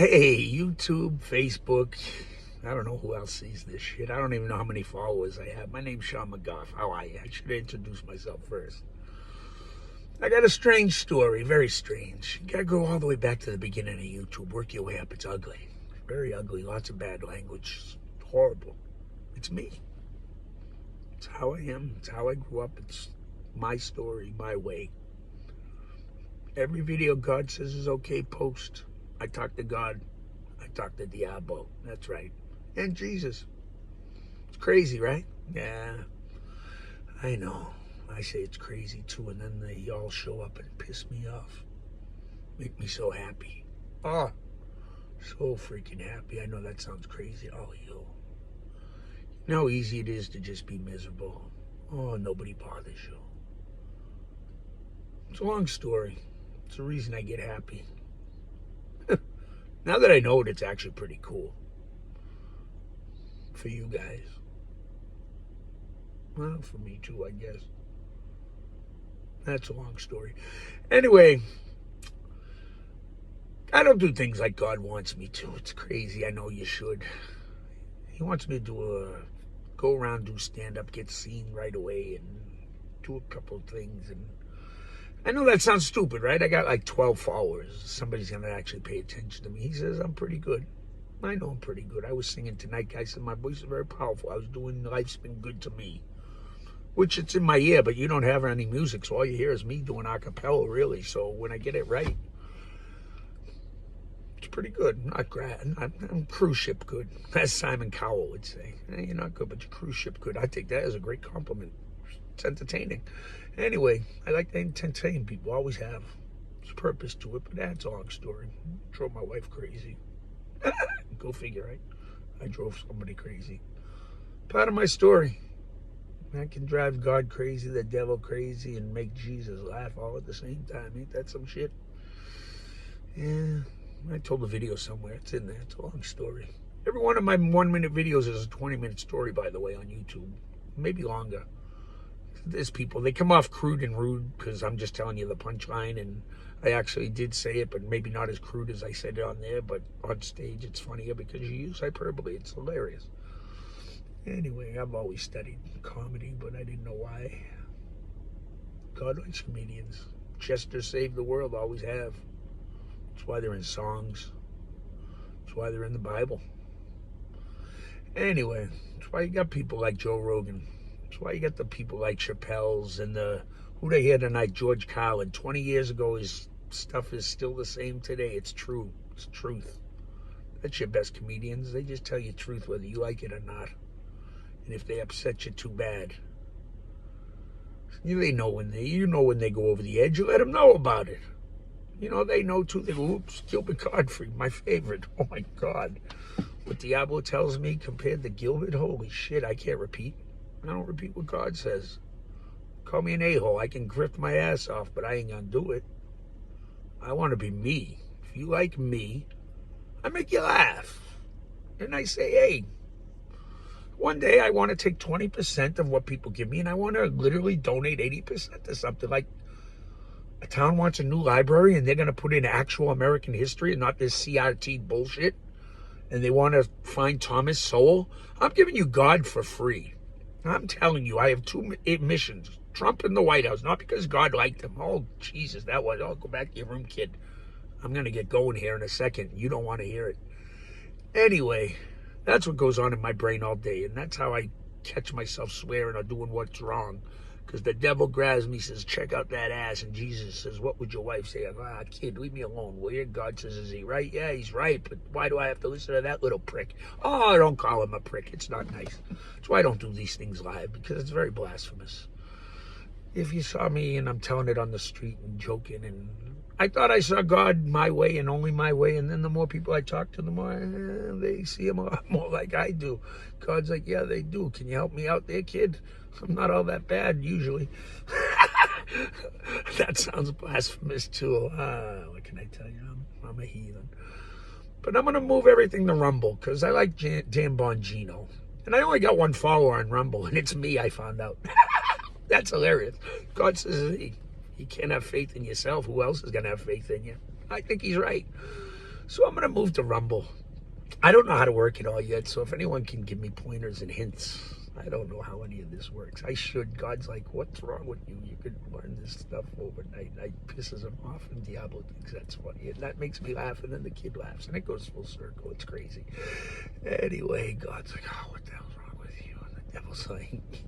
Hey, YouTube, Facebook. I don't know who else sees this shit. I don't even know how many followers I have. My name's Sean McGough. How are you? I should introduce myself first. I got a strange story, very strange. You gotta go all the way back to the beginning of YouTube. Work your way up. It's ugly. Very ugly. Lots of bad language. It's horrible. It's me. It's how I am. It's how I grew up. It's my story, my way. Every video God says is okay, post. I talk to God. I talk to Diablo. That's right. And Jesus. It's crazy, right? Yeah, I know. I say it's crazy too, and then they all show up and piss me off. Make me so happy. Oh, so freaking happy. I know that sounds crazy. Oh, you know how easy it is to just be miserable. Oh, nobody bothers you. It's a long story. It's the reason I get happy. Now that I know it, it's actually pretty cool. For you guys. Well, for me too, I guess. That's a long story. Anyway, I don't do things like God wants me to. It's crazy. I know you should. He wants me to go around, do stand-up, get seen right away, and do a couple of things. And I know that sounds stupid, right? I got like 12 followers. Somebody's going to actually pay attention to me. He says I'm pretty good. I know I'm pretty good. I was singing tonight. Guy said my voice is very powerful. I was doing Life's Been Good to Me, which it's in my ear, but you don't have any music, so all you hear is me doing a cappella, really. So when I get it right, it's pretty good. Not great. I'm cruise ship good, as Simon Cowell would say. Hey, you're not good, but you're cruise ship good. I take that as a great compliment. It's entertaining. Anyway, I like to entertain people. Always have. There's a purpose to it, but that's a long story. Drove my wife crazy. Go figure, right? I drove somebody crazy. Part of my story. I can drive God crazy, the devil crazy, and make Jesus laugh all at the same time. Ain't that some shit? Yeah, I told a video somewhere. It's in there. It's a long story. Every one of my 1-minute videos is a 20-minute story, by the way, on YouTube. Maybe longer. There's people, they come off crude and rude because I'm just telling you the punchline, and I actually did say it, but maybe not as crude as I said it on there, but on stage it's funnier because you use hyperbole. It's hilarious. Anyway, I've always studied comedy, but I didn't know why. God likes comedians. Chester saved the world, always have. That's why they're in songs. That's why they're in the Bible. Anyway, that's why you got people like Joe Rogan. That's why you got the people like Chappelle's and who they hear tonight, George Carlin. 20 years ago, his stuff is still the same today. It's true. It's truth. That's your best comedians. They just tell you truth whether you like it or not. And if they upset you, too bad. They know when they go over the edge. You let them know about it. They know too. They go, oops, Gilbert Godfrey, my favorite. Oh my God. What Diablo tells me compared to Gilbert, holy shit, I can't repeat. I don't repeat what God says. Call me an a-hole. I can grift my ass off, but I ain't gonna do it. I want to be me. If you like me, I make you laugh. And I say, hey, one day I want to take 20% of what people give me and I want to literally donate 80% to something. Like a town wants a new library and they're going to put in actual American history and not this CRT bullshit. And they want to find Thomas Sowell. I'm giving you God for free. I'm telling you, I have 2 missions. Trump in the White House, not because God liked him. Oh, Jesus, that was, go back to your room, kid. I'm going to get going here in a second. You don't want to hear it. Anyway, that's what goes on in my brain all day. And that's how I catch myself swearing or doing what's wrong. Because the devil grabs me, says, check out that ass. And Jesus says, what would your wife say? I'm like, kid, leave me alone, will you? God says, is he right? Yeah, he's right. But why do I have to listen to that little prick? Oh, don't call him a prick. It's not nice. That's why I don't do these things live, because it's very blasphemous. If you saw me and I'm telling it on the street and joking, and I thought I saw God my way and only my way, and then the more people I talk to, the more they see him a lot more like I do. God's like, yeah, they do. Can you help me out there, kid? I'm not all that bad, usually. That sounds blasphemous, too. What can I tell you? I'm a heathen. But I'm going to move everything to Rumble, because I like Dan Bongino. And I only got 1 follower on Rumble, and it's me, I found out. That's hilarious. God says, you can't have faith in yourself. Who else is going to have faith in you? I think he's right. So I'm going to move to Rumble. I don't know how to work it all yet, so if anyone can give me pointers and hints, I don't know how any of this works. I should. God's like, what's wrong with you? You could learn this stuff overnight. And I pisses him off, and Diablo thinks that's funny. And that makes me laugh, and then the kid laughs, and it goes full circle. It's crazy. Anyway, God's like, oh, what the hell's wrong with you? And the devil's like,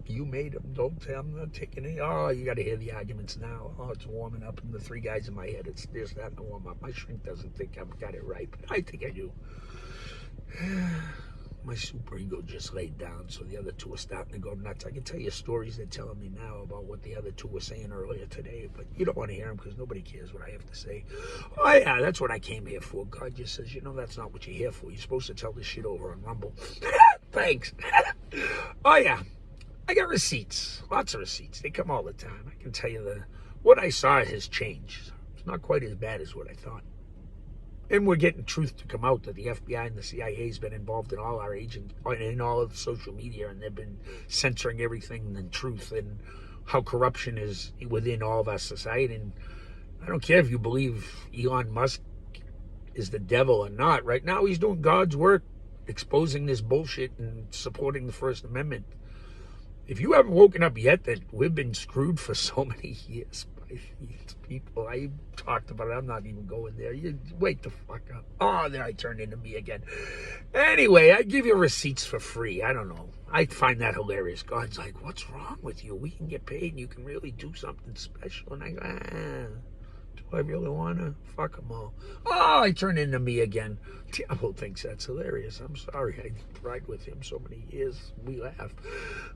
you made him. Don't tell him. I'm not taking it. Oh, you got to hear the arguments now. Oh, it's warming up, and the three guys in my head, it's this, that, and the warm up. My shrink doesn't think I've got it right, but I think I do. My super ego just laid down, so the other two are starting to go nuts. I can tell you stories they're telling me now about what the other two were saying earlier today, but you don't want to hear them because nobody cares what I have to say. Oh yeah, that's what I came here for. God just says, you know, that's not what you're here for. You're supposed to tell this shit over on Rumble. Thanks. Oh yeah, I got receipts, lots of receipts. They come all the time. I can tell you what I saw has changed. It's not quite as bad as what I thought. And we're getting truth to come out that the FBI and the CIA has been involved in all our agents, in all of the social media, and they've been censoring everything and truth and how corruption is within all of our society. And I don't care if you believe Elon Musk is the devil or not. Right now, he's doing God's work, exposing this bullshit and supporting the First Amendment. If you haven't woken up yet that we've been screwed for so many years by these people, I talked about it. I'm not even going there. You wait the fuck up. Oh, there I turned into me again. Anyway, I give you receipts for free. I don't know. I find that hilarious. God's like, what's wrong with you? We can get paid and you can really do something special. And I go, do I really want to? Fuck them all. Oh, I turn into me again. Diablo thinks that's hilarious. I'm sorry. I tried with him so many years. We laugh.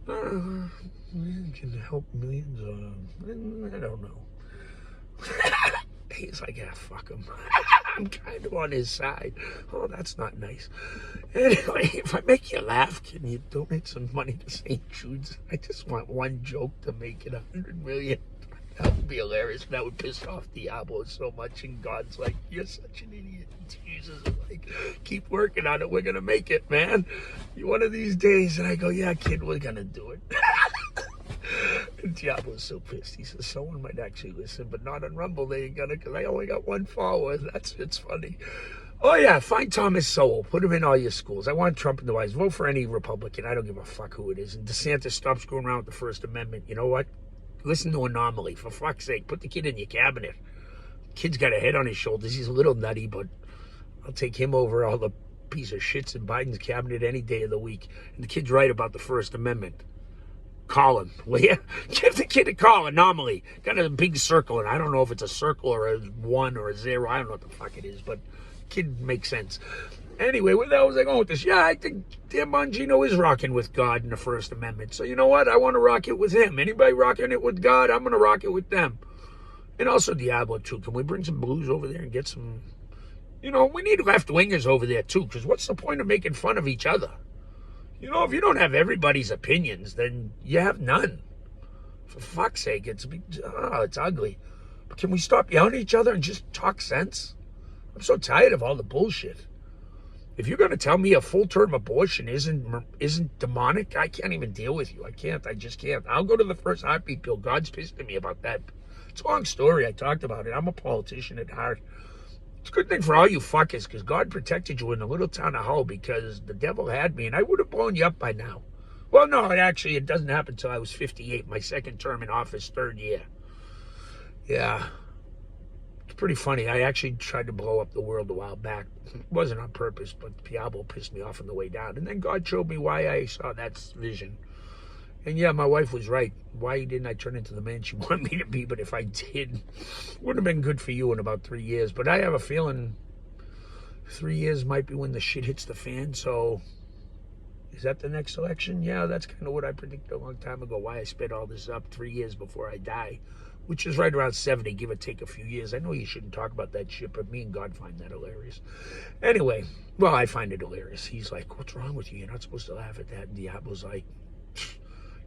Can help millions. I don't know. He's like, yeah, fuck him. I'm kind of on his side. Oh, that's not nice. Anyway, if I make you laugh, can you donate some money to St. Jude's? I just want one joke to make it 100 million. That would be hilarious. That would piss off Diablo so much. And God's like, you're such an idiot. Jesus is like, keep working on it. We're going to make it, man. One of these days. And I go, yeah, kid, we're going to do it. And Diablo's so pissed. He says, someone might actually listen, but not on Rumble. They ain't gonna, because I only got one follower. It's funny. Oh, yeah, find Thomas Sowell. Put him in all your schools. I want Trump in the White House. Vote for any Republican. I don't give a fuck who it is. And DeSantis, stop screwing around with the First Amendment. You know what? Listen to Anomaly. For fuck's sake, put the kid in your cabinet. Kid's got a head on his shoulders. He's a little nutty, but I'll take him over all the piece of shits in Biden's cabinet any day of the week. And the kid's right about the First Amendment. Call him, will you? Give the kid a call, Anomaly. Got a big circle, and I don't know if it's a circle or a 1 or a 0. I don't know what the fuck it is, but kid makes sense. Anyway, where the hell was I going with this? Yeah, I think Dan Bongino is rocking with God in the First Amendment. So you know what? I want to rock it with him. Anybody rocking it with God, I'm going to rock it with them. And also Diablo, too. Can we bring some blues over there and get some... You know, we need left-wingers over there, too, because what's the point of making fun of each other? You know, if you don't have everybody's opinions, then you have none. For fuck's sake, it's ugly. But can we stop yelling at each other and just talk sense? I'm so tired of all the bullshit. If you're going to tell me a full-term abortion isn't demonic, I can't even deal with you. I can't. I just can't. I'll go to the first heartbeat pill. God's pissed at me about that. It's a long story. I talked about it. I'm a politician at heart. It's a good thing for all you fuckers, because God protected you in the little town of Hull, because the devil had me, and I would have blown you up by now. Well, no, it doesn't happen until I was 58, my second term in office, 3rd year. Yeah. It's pretty funny. I actually tried to blow up the world a while back. It wasn't on purpose, but Diablo pissed me off on the way down. And then God showed me why I saw that vision. And yeah, my wife was right. Why didn't I turn into the man she wanted me to be? But if I did, it would have been good for you in about 3 years. But I have a feeling 3 years might be when the shit hits the fan. So is that the next election? Yeah, that's kind of what I predicted a long time ago. Why I sped all this up 3 years before I die, which is right around 70, give or take a few years. I know you shouldn't talk about that shit, but me and God find that hilarious. Anyway, well, I find it hilarious. He's like, what's wrong with you? You're not supposed to laugh at that. And Diablo's like,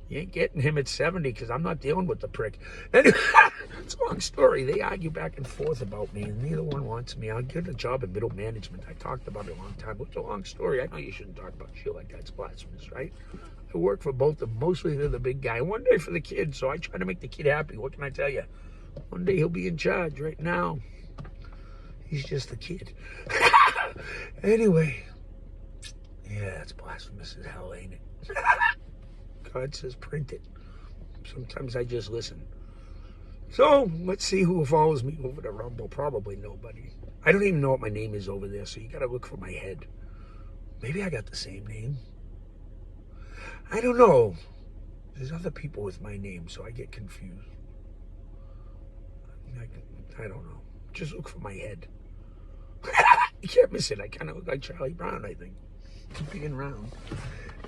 you ain't getting him at 70, because I'm not dealing with the prick. Anyway, it's a long story. They argue back and forth about me, and neither one wants me. I'll get a job in middle management. I talked about it a long time. It's a long story. I know you shouldn't talk about shit like that. It's blasphemous, right? I work for both of them. Mostly they're the big guy. One day for the kid, so I try to make the kid happy. What can I tell you? One day he'll be in charge. Right now, He's just a kid. Anyway, yeah, it's blasphemous as hell, ain't it? God says print it. Sometimes I just listen. So, let's see who follows me over the Rumble. Probably nobody. I don't even know what my name is over there, so you gotta look for my head. Maybe I got the same name. I don't know. There's other people with my name, so I get confused. I don't know. Just look for my head. You can't miss it. I kind of look like Charlie Brown, I think. Being round.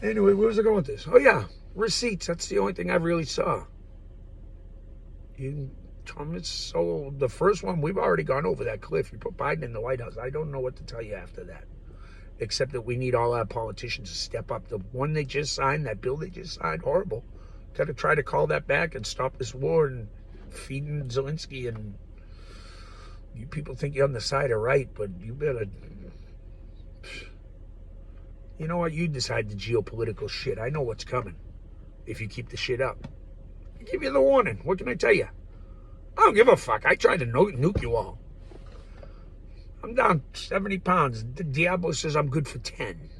Anyway, where was I going with this? Oh, yeah. Receipts. That's the only thing I really saw. Thomas Sowell, the first one, we've already gone over that cliff. You put Biden in the White House. I don't know what to tell you after that. Except that we need all our politicians to step up. The one they just signed, that bill they just signed, horrible. Got to try to call that back and stop this war and feeding Zelensky. And you people think you're on the side of right, but you better... You know what? You decide the geopolitical shit. I know what's coming if you keep the shit up. I give you the warning. What can I tell you? I don't give a fuck. I tried to nuke you all. I'm down 70 pounds. The Diablo says I'm good for 10.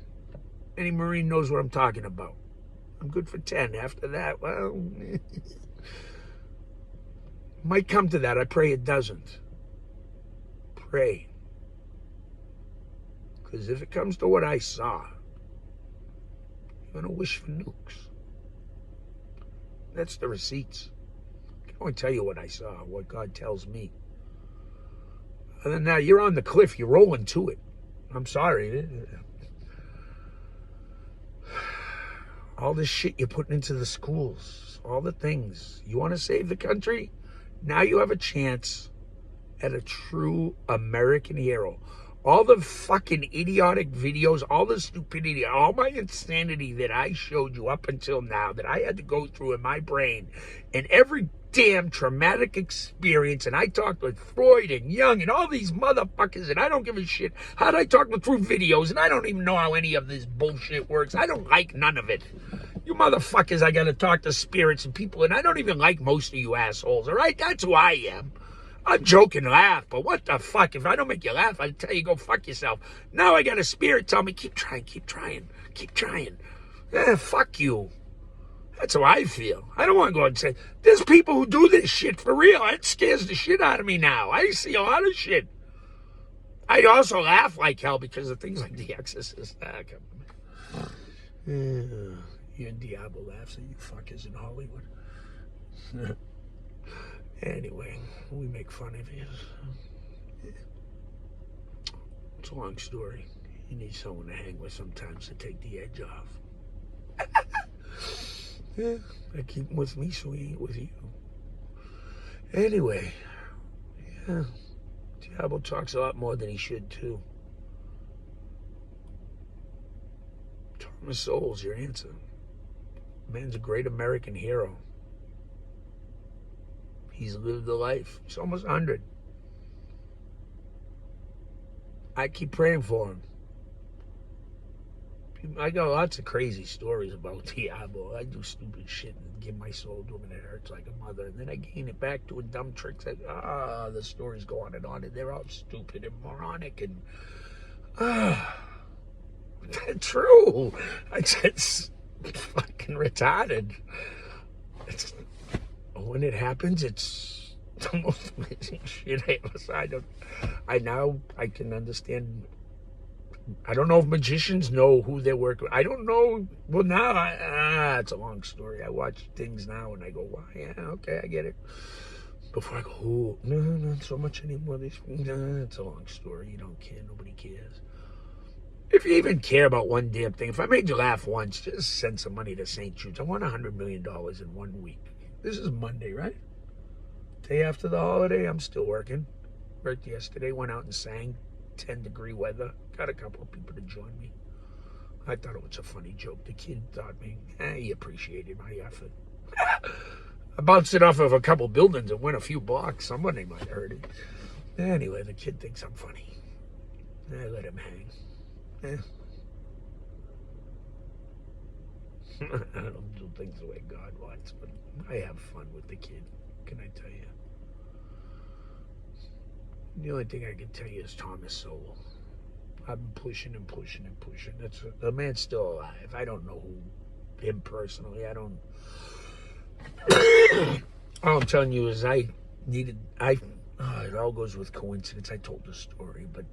Any Marine knows what I'm talking about. I'm good for 10. After that, well... might come to that. I pray it doesn't. Pray. Because if it comes to what I saw, you're going to wish for nukes. That's the receipts. I can only tell you what I saw, what God tells me. Other than that, you're on the cliff. You're rolling to it. I'm sorry. All this shit you're putting into the schools, all the things. You want to save the country? Now you have a chance at a true American hero. All the fucking idiotic videos, all the stupidity, all my insanity that I showed you up until now, that I had to go through in my brain, and every damn traumatic experience, and I talked with Freud and Jung and all these motherfuckers, and I don't give a shit. How'd I talk them through videos, and I don't even know how any of this bullshit works. I don't like none of it. You motherfuckers, I gotta talk to spirits and people, and I don't even like most of you assholes, all right? That's who I am. I'm joking, laugh, but what the fuck? If I don't make you laugh, I tell you go fuck yourself. Now I got a spirit tell me, keep trying, keep trying, keep trying. Fuck you. That's how I feel. I don't want to go out and say, there's people who do this shit for real. It scares the shit out of me now. I see a lot of shit. I also laugh like hell because of things like The Exorcist. You and Diablo laughs at you fuckers in Hollywood. Anyway, we make fun of you. It's a long story. You need someone to hang with sometimes to take the edge off. Yeah, I keep him with me so he ain't with you. Anyway, yeah, Diablo talks a lot more than he should too. Thomas Sowell's your answer. Man's a great American hero. He's lived a life. He's almost 100. I keep praying for him. I got lots of crazy stories about Diablo. I do stupid shit and give my soul to him and it hurts like a mother. And then I gain it back doing dumb tricks. The stories go on, and they're all stupid and moronic and... true. It's fucking retarded. When it happens, it's the most amazing shit I ever saw. I can understand. I don't know if magicians know who they're working with. I don't know. Well, now, it's a long story. I watch things now and I go, wow, yeah, okay, I get it. Before I go, oh, no, not so much anymore. It's a long story. You don't care. Nobody cares. If you even care about one damn thing, if I made you laugh once, just send some money to St. Jude's. I won $100 million in 1 week. This is Monday, right? Day after the holiday, I'm still working. Worked yesterday, went out and sang. 10-degree weather. Got a couple of people to join me. I thought it was a funny joke. The kid thought he appreciated my effort. I bounced it off of a couple buildings and went a few blocks. Somebody might have heard it. Anyway, the kid thinks I'm funny. I let him hang. I don't do things the way God wants, but I have fun with the kid. Can I tell you? The only thing I can tell you is Thomas Sowell. I've been pushing and pushing and pushing. The man's still alive. I don't know him personally. I don't. All I'm telling you is it all goes with coincidence. I told the story, but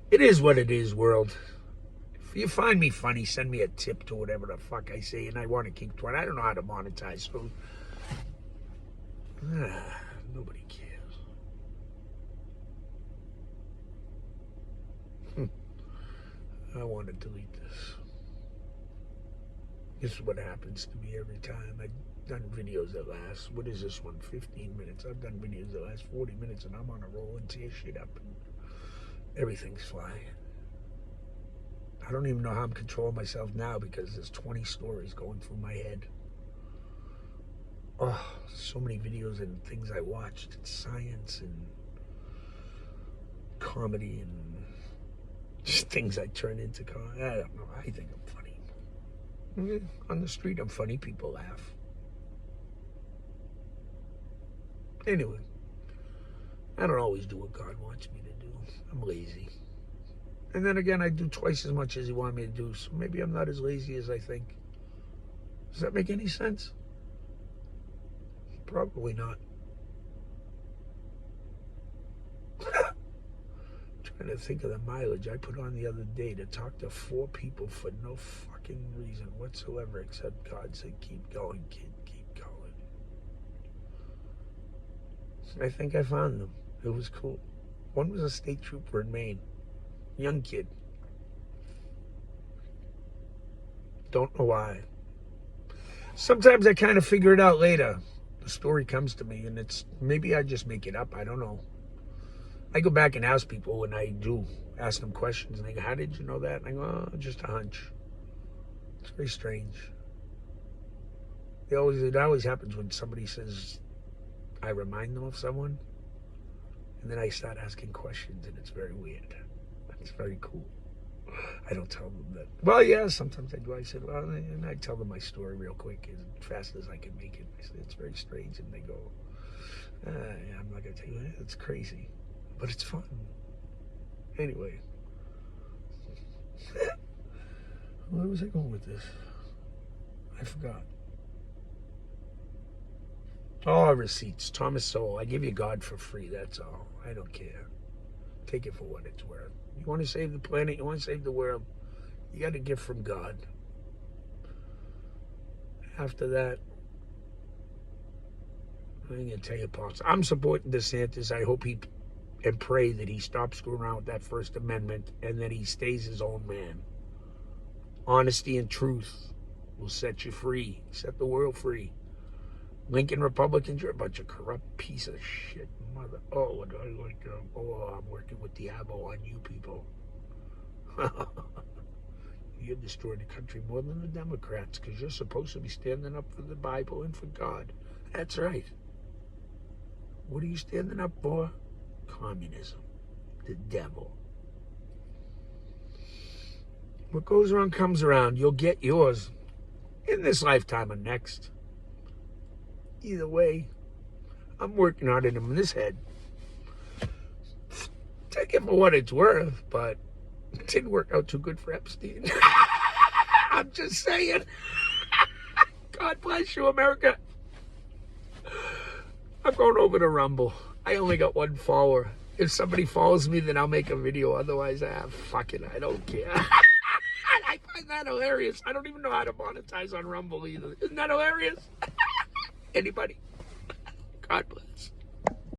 it is what it is, world. If you find me funny, send me a tip to whatever the fuck I say, and I want to keep trying. I don't know how to monetize, so nobody cares. I want to delete this. This is what happens to me every time. I've done videos that last, what is this one, 15 minutes. I've done videos that last 40 minutes, and I'm on a roll and tear shit up, and everything's flying. I don't even know how I'm controlling myself now because there's 20 stories going through my head. Oh, so many videos and things I watched. It's science and comedy and just things I turn into. I don't know. I think I'm funny. On the street, I'm funny. People laugh. Anyway, I don't always do what God wants me to do. I'm lazy. And then again, I do twice as much as he wanted me to do, so maybe I'm not as lazy as I think. Does that make any sense? Probably not. Trying to think of the mileage I put on the other day to talk to 4 people for no fucking reason whatsoever except God said, keep going, kid, keep going. And I think I found them. It was cool. One was a state trooper in Maine. Young kid. Don't know why. Sometimes I kind of figure it out later. The story comes to me and maybe I just make it up. I don't know. I go back and ask people when I do ask them questions and they go, how did you know that? And I go, oh, just a hunch. It's very strange. It always happens when somebody says, I remind them of someone. And then I start asking questions and it's very weird. It's very cool. I don't tell them that. Well, yeah, sometimes I do. I said, well, and I tell them my story real quick, as fast as I can make it. I said, it's very strange. And they go, yeah, I'm not going to tell you that. It's crazy. But it's fun. Anyway. Where was I going with this? I forgot. Oh, receipts. Thomas Sowell. I give you God for free. That's all. I don't care. Take it for what it's worth. You want to save the planet, you want to save the world, you got a gift from God. After that, I'm going to tell you, Pops, I'm supporting DeSantis. I hope and pray that he stops screwing around with that First Amendment and that he stays his own man. Honesty and truth will set you free, set the world free. Lincoln Republicans, you're a bunch of corrupt piece of shit, mother. Oh, what do I like? I'm working with Diablo on you people. You're destroying the country more than the Democrats because you're supposed to be standing up for the Bible and for God. That's right. What are you standing up for? Communism. The devil. What goes around comes around. You'll get yours in this lifetime or next. Either way, I'm working on it in this head. Take it for what it's worth, but it didn't work out too good for Epstein. I'm just saying. God bless you, America. I'm going over to Rumble. I only got 1 follower. If somebody follows me, then I'll make a video. Otherwise, fuck it, I don't care. I find that hilarious. I don't even know how to monetize on Rumble either. Isn't that hilarious? Anybody? God bless.